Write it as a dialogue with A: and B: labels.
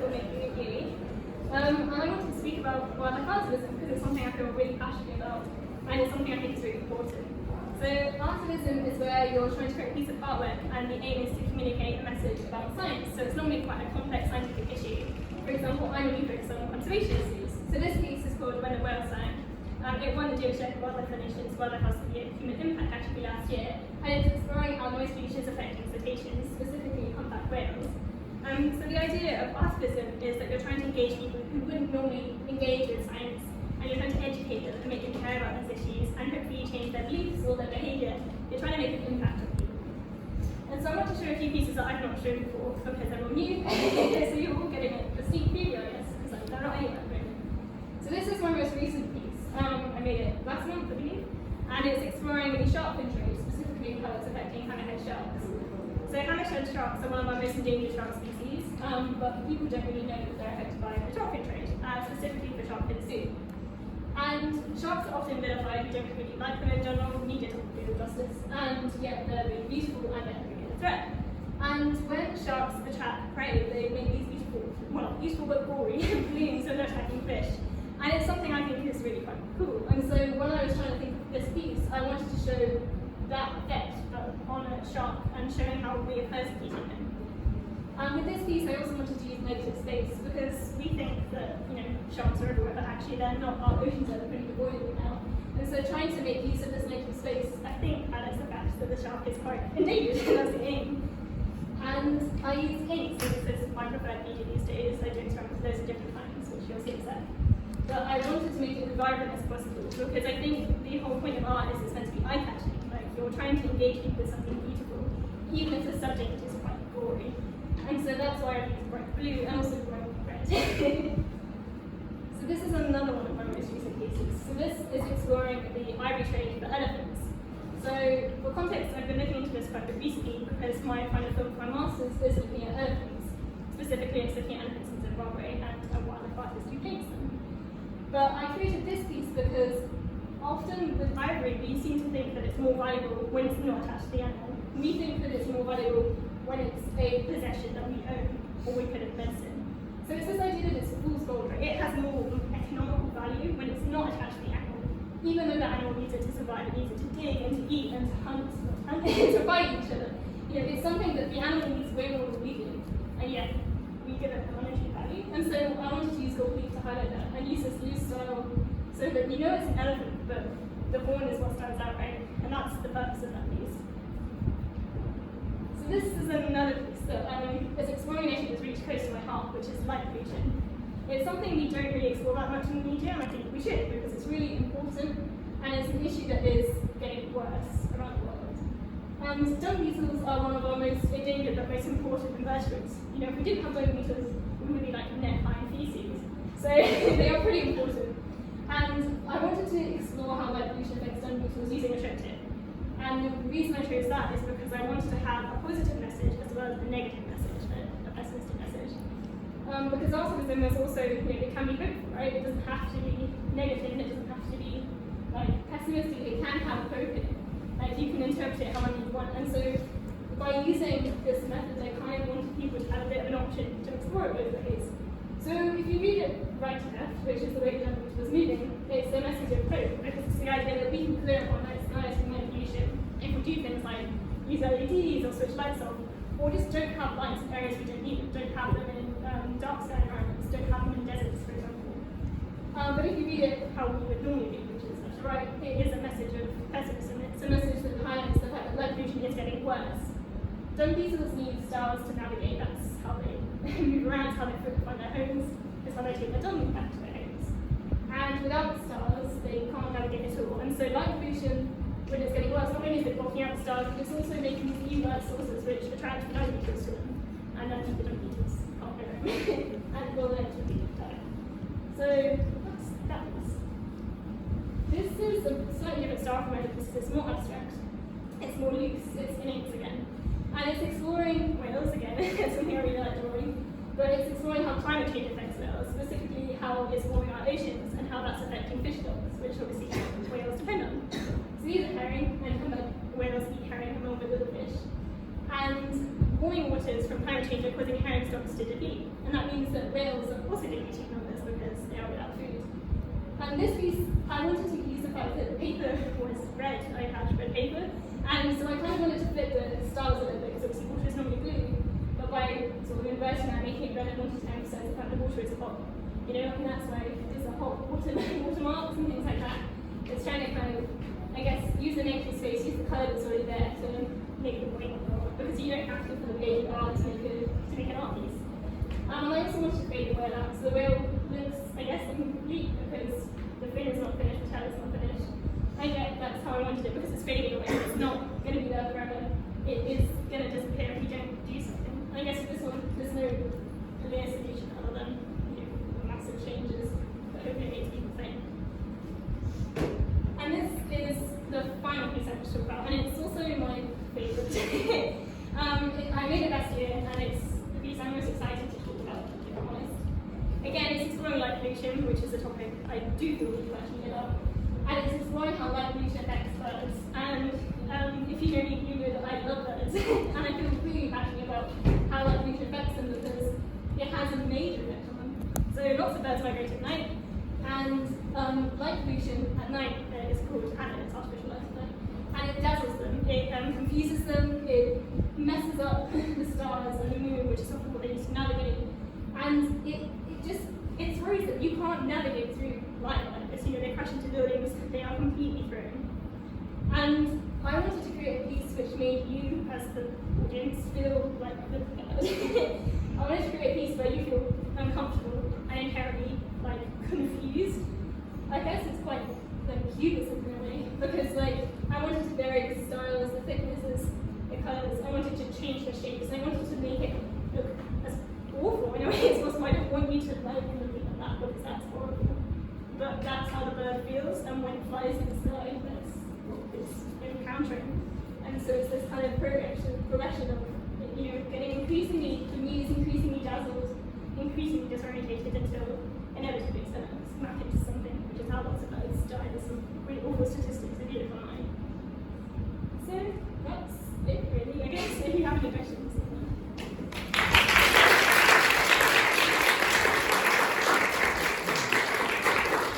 A: filmmaking at uni. And I wanted to speak about wildlife artivism because it's something I feel really passionate about and it's something I think is really important. So artivism is where you're trying to create a piece of artwork and the aim is to communicate a message about science. So it's normally quite a complex scientific issue. For example, I'm really focused on conservation issues. So this piece is called When the Whale Sang. It won the Geoshed Wildlife Foundation's Wildlife Arts of the Year Human Impact category last year, and it's exploring how noise pollution is affecting cetaceans, specifically humpback whales. So the idea of artivism is that you're trying to engage people who wouldn't normally engage with science, and you're trying to educate them and make them care about these issues, and hopefully change their beliefs or their behaviour. You're trying to make an impact on people. And so I want to show a few pieces that I've not shown before because they're all new, so you're all getting a sneak preview, I guess, because they're not anywhere at the moment. So this is my most recent piece. I made it last month, I believe, and it's exploring the shark fin trade, specifically how it's affecting hammerhead sharks. So hammerhead sharks are one of our most endangered shark species, but people don't really know that they're affected by the shark fin trade, specifically for shark fin soup. And sharks are often vilified, we don't really like them in general, media doesn't do them justice, and yet they're really beautiful and they're really a threat. And when sharks attract prey, they make these beautiful but gory plumes when they're attacking fish. And it's something I think is really quite cool. And so when I was trying to think of this piece, I wanted to show that effect on a shark and showing how we are persecuting him. And with this piece, I also wanted to use negative space because we think that sharks are everywhere, but actually they're not. Our oceans are pretty devoid of them now. And so trying to make use of this negative space, I think highlights the fact that the shark is quite endangered. That's the aim. And I use inks, and this is my preferred media these days. I do experiment with loads of different kinds, which you'll see in a sec. But I wanted to make it as vibrant as possible because I think the whole point of art is it's meant to be eye-catching. Like you're trying to engage people with something beautiful, even if the subject is quite gory. And so that's why I used bright blue and also bright red. So this is another one of my most recent pieces. So this is exploring the ivory trade for elephants. So for context, I've been looking into this quite a bit recently because my final film for my master's is looking at elephants. Specifically, it's looking at elephants in Zimbabwe and a wildlife artist who paints them. But I created this piece because often with ivory, we seem to think that it's more valuable when it's not attached to the animal. We think that it's more valuable when it's a possession that we own or we could invest in. So it's this idea that it's fool's gold, right? It has more economical value when it's not attached to the animal. Even though the animal needs it to survive, it needs it to dig and to eat and to hunt and to fight each other. It's something that the animal needs way more than we do, and yet we give it a monetary value. And so I wanted to use gold leaf to highlight that and use this loose style so that it's an elephant, but the horn is what stands out, right? And that's the purpose of that piece. So this is another piece that is exploring an issue that's really close to my heart, which is light pollution. It's something we don't really explore that much in the media, and I think we should because it's really important and it's an issue that is getting worse around the world. Dung beetles are one of our most endangered but most important invertebrates. If we didn't have dung beetles, we would be like net high in feces. So they are pretty important. And I wanted to explore how light pollution affects dung beetles using a trip tip. And the reason I chose that is because I wanted to have a positive message as well as a negative message, a pessimistic message. Because artivism is also, it can be hopeful, right? It doesn't have to be negative, it doesn't have to be pessimistic, it can have hope in it. You can interpret it however you want. And so by using this method, I kind of wanted people to have a bit of an option to explore it both ways. So if you read it right to left, which is the way the language was moving, it's a message of hope, because it's the idea that we can clear up our night skies from light pollution if we do things like use LEDs or switch lights off, or just don't have lights in areas we don't need them, don't have them in dark sky environments, don't have them in deserts, for example. But if you read it how we would normally read, which is left to right, it is a message of pessimism. It's a message that highlights the fact that light pollution is getting worse. Dung beetles need stars to navigate, that's how they move around, how they find their homes, it's how they take their dung back to their homes. And without the stars, they can't navigate at all. And so light pollution, when it's getting worse, not only is it blocking out the stars, but it's also making these new light sources which attract the dung beetles to them. And then the dung beetles can't go home. And will eventually die. So that's that piece. This is a slightly different style from my other pieces. It's more abstract. It's more loose. It's in inks again. And it's exploring whales again. It's something I really like drawing. But it's exploring how climate change affects whales, specifically how it's warming our oceans and how that's affecting fish stocks, which obviously whales depend on. So these are herring, and whales eat herring along with little fish. And warming waters from climate change are causing herring stocks to deplete. and that means that whales are also going to be cheaper on this because they are without food. And this piece, I wanted to use the fact that the paper was red, I had red paper, and so I kind of wanted to fit the styles a little bit, because obviously water is normally blue, but by sort of inverting that, making it red, I wanted to emphasize the fact that water is hot. You know, and that's why there's the hot watermarks and things like that. It's trying to kind of, I guess, use the negative space, use the colour that's already there to make the point, because you don't have to put a page of art to make an art piece. And I also wanted to fade the whale out, so the whale looks, I guess, incomplete because the fin is not finished, the tail is not finished. I get that's how I wanted it, because it's fading away, it's not going to be there forever. It is going to disappear if you don't do something. And I guess with this one, there's no clear solution other than massive changes, but hopefully it makes people think. And this is the final piece I want to talk about, and it's also my favourite. I made it last year, and it's the piece I'm most excited to talk about, if I'm honest. Again, it's exploring light pollution, which is a topic I do feel really passionate about, and it's exploring how light pollution affects birds. And if you know me, you know that I love birds, and I feel really passionate about how light pollution affects them because it has a major effect on them. So lots of birds migrate at night, and light pollution at night is called, and it's artificial light at night, and it dazzles them, it confuses them, it messes up the stars and the moon, which is often what they use to navigate, and it throws them. You can't navigate through light like this. You know, they crash into buildings, they are completely thrown. And I wanted to create a piece which made you, as the audience, feel like the bird. I wanted to create a piece where you feel uncomfortable and inherently confused. I guess it's quite cubism really, because I wanted to vary the styles, the thicknesses, the colours. I wanted to change the shapes, and I wanted to make it look as awful in a way as possible. I don't want you to like looking at that because that's horrible. But that's how the bird feels, and when it flies in the sky, that's what it's encountering. And so it's this kind of progression of getting increasingly amused, increasingly dazzled, increasingly disorientated until inevitably it's going to smack into something, which is how lots of birds die. There's some really awful